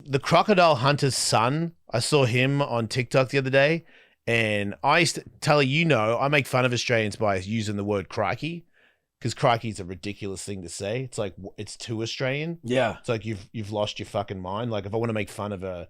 the Crocodile Hunter's son, I saw him on TikTok the other day, and I used to, Tully, I make fun of Australians by using the word crikey, because crikey is a ridiculous thing to say. It's like, it's too Australian. Yeah. It's like you've lost your fucking mind. Like if I want to make fun of a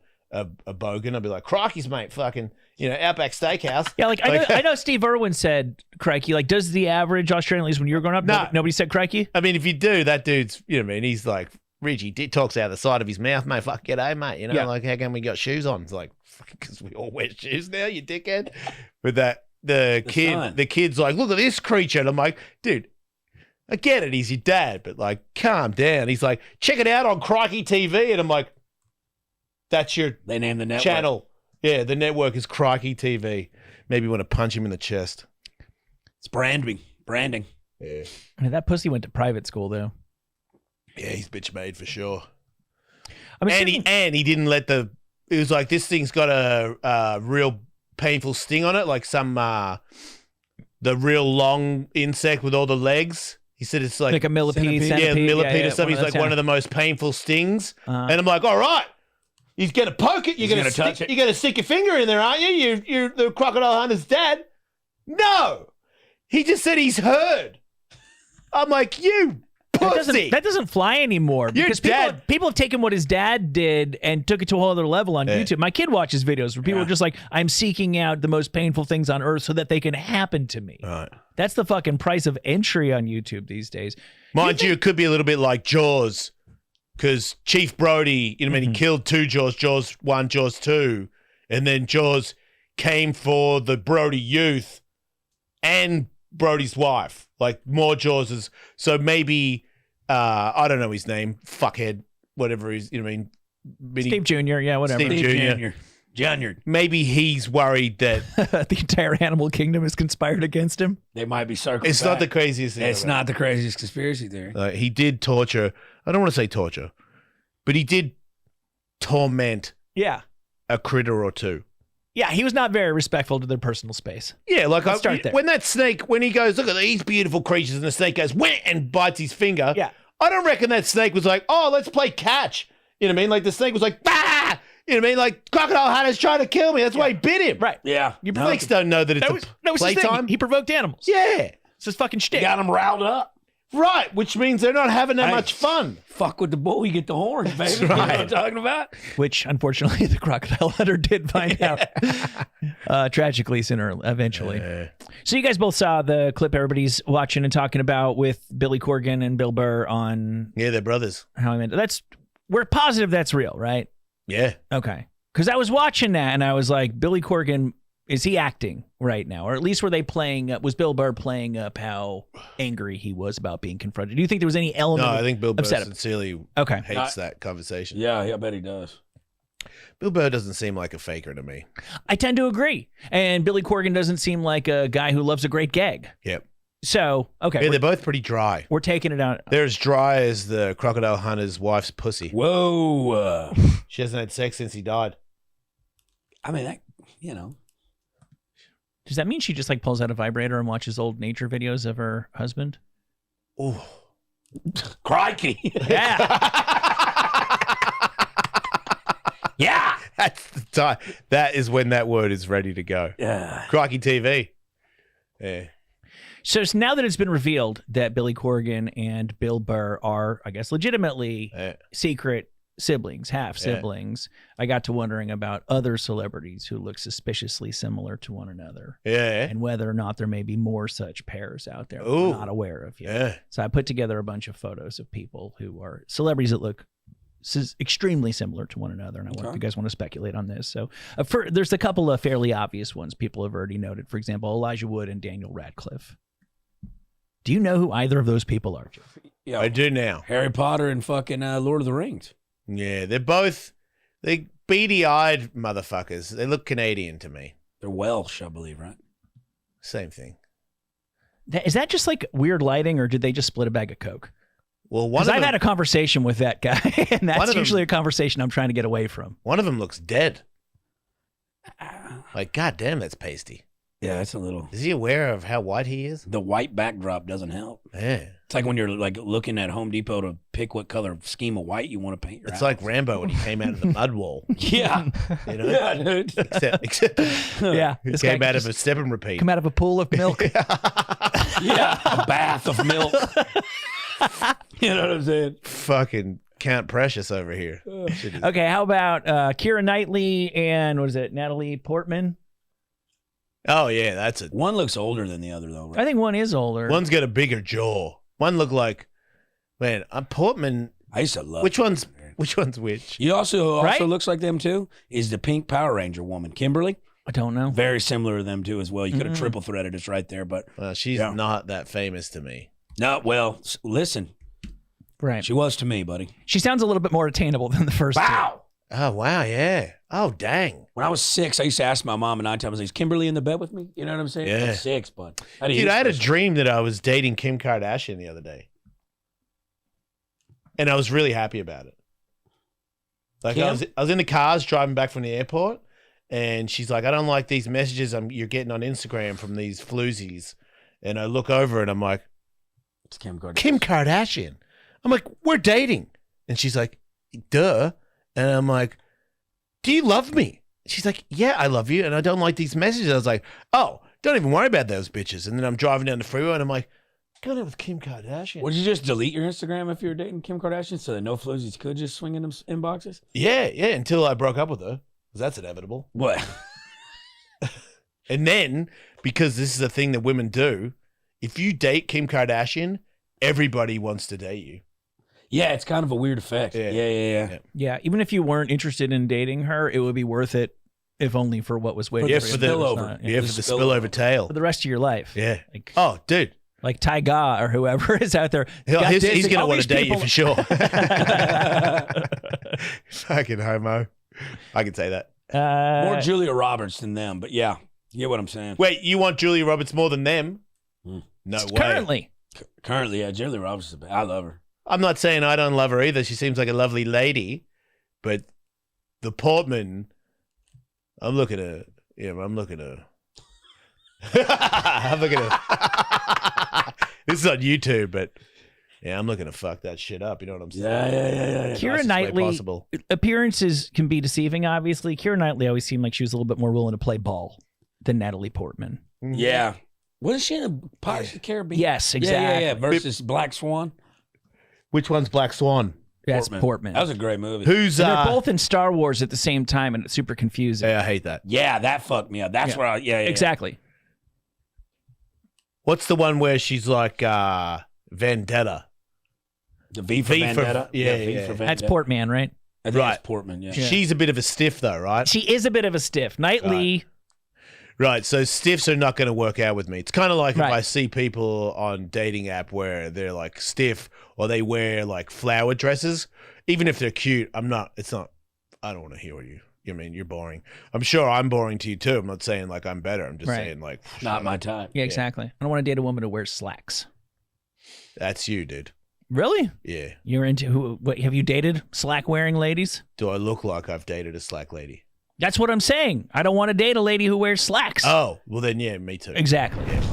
bogan, I'll be like, crikey's, mate, fucking, Outback Steakhouse. Yeah, like I know Steve Irwin said crikey. Like, does the average Australian, at least when you were growing up, nobody said crikey? I mean, if you do, that dude's, he's like, Reggie talks out the side of his mouth, mate. Fuck, g'day, mate. Like, how come we got shoes on? It's like, because we all wear shoes now, you dickhead. But the kid's like, look at this creature. And I'm like, dude, I get it. He's your dad, but like, calm down. He's like, check it out on Crikey TV. And I'm like, that's they named the network. Channel. Yeah, the network is Crikey TV. Maybe you want to punch him in the chest. It's branding. Yeah. I mean, that pussy went to private school, though. Yeah, he's bitch made for sure. I mean, he didn't let it was like, this thing's got a real painful sting on it, like some the real long insect with all the legs. He said it's like a millipede. Yeah, millipede or something. He's like one of the most painful stings. And I'm like, all right, he's gonna poke it. You're gonna touch it. You're gonna stick your finger in there, aren't you? You're the Crocodile Hunter's dad. No, he just said he's heard. I'm like, you pussy. That doesn't fly anymore. Because people have taken what his dad did and took it to a whole other level on YouTube. My kid watches videos where people are just like, I'm seeking out the most painful things on earth so that they can happen to me. Right. That's the fucking price of entry on YouTube these days. Mind you, it could be a little bit like Jaws, because Chief Brody, he killed two Jaws, Jaws 1, Jaws 2, and then Jaws came for the Brody youth and Brody's wife. Like, more Jawses. So maybe, I don't know his name, fuckhead, whatever he's, Steve Jr., yeah, whatever. Steve Jr. Maybe he's worried that the entire animal kingdom is conspired against him. They might be circling It's back. not the craziest thing. It's not the craziest conspiracy theory. He did torture. I don't want to say torture, but he did torment a critter or two. Yeah, he was not very respectful to their personal space. Yeah, like start there. When that snake, when he goes, look at these beautiful creatures, and the snake goes, wah, and bites his finger. Yeah. I don't reckon that snake was like, oh, let's play catch. You know what I mean? Like the snake was like, bah! You know what I mean? Like, Crocodile Hunter's trying to kill me. That's why he bit him. Right. Yeah. Snakes don't know that it's playtime. He provoked animals. Yeah. It's his fucking shtick. You got them riled up. Right, which means they're not having that much fun. Fuck with the bull, you get the horns, baby. That's You know right. what I'm talking about? Which, unfortunately, the Crocodile Hunter did find out tragically eventually. So you guys both saw the clip everybody's watching and talking about with Billy Corgan and Bill Burr on... Yeah, they're brothers. How I meant we're positive that's real, right? Yeah. Okay. Because I was watching that and I was like, Billy Corgan, is he acting right now? Or at least were they playing, was Bill Burr playing up how angry he was about being confronted? Do you think there was any element No, I think Bill Burr upset sincerely Okay. hates that conversation. Yeah, I bet he does. Bill Burr doesn't seem like a faker to me. I tend to agree. And Billy Corgan doesn't seem like a guy who loves a great gag. Yep. So, okay. Yeah, they're both pretty dry. We're taking it out. They're as dry as the Crocodile Hunter's wife's pussy. Whoa. She hasn't had sex since he died. I mean, that, you know. Does that mean she just like pulls out a vibrator and watches old nature videos of her husband? Oh. Crikey. Yeah. Yeah. That's the time. That is when that word is ready to go. Yeah. Crikey TV. Yeah. So now that it's been revealed that Billy Corgan and Bill Burr are, I guess, legitimately secret siblings, half siblings, I got to wondering about other celebrities who look suspiciously similar to one another. Yeah. And whether or not there may be more such pairs out there that we're not aware of yet. Yeah. So I put together a bunch of photos of people who are celebrities that look extremely similar to one another, and I wonder if you guys want to speculate on this. So there's a couple of fairly obvious ones people have already noted. For example, Elijah Wood and Daniel Radcliffe. Do you know who either of those people are, Jeff? Yeah, I do now. Harry Potter and fucking Lord of the Rings. Yeah, they're beady-eyed motherfuckers. They look Canadian to me. They're Welsh, I believe, right? Same thing. Is that just like weird lighting, or did they just split a bag of Coke? Well, I've had a conversation with that guy, and that's usually a conversation I'm trying to get away from. One of them looks dead. Like, goddamn, that's pasty. Yeah, that's a little. Is he aware of how white he is? The white backdrop doesn't help. Yeah. It's like when you're like looking at Home Depot to pick what color scheme of white you want to paint your It's house. like Rambo when he came out of the mud wall. Yeah. You know? Yeah, dude. Except Yeah, he this came guy out could of a step and repeat. come out of a pool of milk. Yeah. A bath of milk. You know what I'm saying? Fucking Count Precious over here. Shit is- Okay, how about Keira Knightley and what is it, Natalie Portman? Oh yeah, that's it. One looks older than the other, though. Right? I think one is older. One's got a bigger jaw. One looked like, man, Portman. I used to love Which one's which? You also Right? looks like them too is the pink Power Ranger woman, Kimberly. I don't know. Very similar to them too as well. You could have triple threaded us right there, but Well, she's Yeah. not that famous to me. no. Well, listen, Right. she was to me, buddy. She sounds a little bit more attainable than the first two. Wow. Oh wow, yeah. Oh dang. When I was 6, I used to ask my mom, and 9 times, "Is Kimberly in the bed with me?" You know what I'm saying? Yeah. At 6, bud. Dude, I had a dream that I was dating Kim Kardashian the other day. And I was really happy about it. Like I Kim? was in the cars driving back from the airport, and she's like, "I don't like these messages you're getting on Instagram from these floozies." And I look over and I'm like, It's Kim Kardashian. Kim Kardashian. I'm like, "We're dating." And she's like, "Duh." And I'm like, "Do you love me?" She's like, "Yeah, I love you. And I don't like these messages." I was like, "Oh, don't even worry about those bitches." And then I'm driving down the freeway and I'm like, "Got it with Kim Kardashian." Would you just delete your Instagram if you were dating Kim Kardashian so that no floozies could just swing in them inboxes? Yeah, until I broke up with her. 'Cause that's inevitable. What? And then, because this is a thing that women do, if you date Kim Kardashian, everybody wants to date you. Yeah, it's kind of a weird effect. Yeah. Yeah. Yeah, even if you weren't interested in dating her, it would be worth it, if only for what was waiting Yeah, for for you. the spillover. Yeah, The for the spillover. spillover tail. For the rest of your life. Yeah. Like, Oh, dude. like Tyga or whoever is out there. got He's dating going to all want to these date you people. for sure. Fucking homo. I can say that. More Julia Roberts than them, but yeah. You get what I'm saying? Wait, you want Julia Roberts more than them? Hmm. No way. Currently. Currently, yeah, Julia Roberts is the best. I love her. I'm not saying I don't love her either. She seems like a lovely lady, but the Portman, I'm looking at. I'm looking at. This is on YouTube, but yeah, I'm looking to fuck that shit up. You know what I'm saying? Yeah. Keira Nicest way Knightley, possible. appearances can be deceiving, obviously. Keira Knightley always seemed like she was a little bit more willing to play ball than Natalie Portman. Yeah. Wasn't she in the Pirates of the Caribbean? Yes, exactly. Yeah. Versus Black Swan. Which one's Black Swan? That's Portman. That was a great movie. Who's And they're both in Star Wars at the same time, and it's super confusing. Yeah, I hate that. Yeah, that fucked me up. That's Yeah. where yeah. Exactly. What's the one where she's like Vendetta? The V for V for- Vendetta. yeah, V yeah. for Vendetta. That's Portman, right? I think Right. it's Portman, yeah. She's a bit of a stiff though, right? She is a bit of a stiff. Knightley, Right. So stiffs are not going to work out with me. It's kind of like if Right. I see people on dating app where they're like stiff or they wear like flower dresses, even if they're cute. I don't want to hear you. I mean, you're boring. I'm sure I'm boring to you too. I'm not saying like I'm better. I'm just Right. saying like Not my type. yeah, exactly. I don't want to date a woman who wears slacks. That's you, dude. Really? Yeah. You're into what? Have you dated slack wearing ladies? Do I look like I've dated a slack lady? That's what I'm saying. I don't want to date a lady who wears slacks. Oh, well then, yeah, me too. Exactly. Yeah.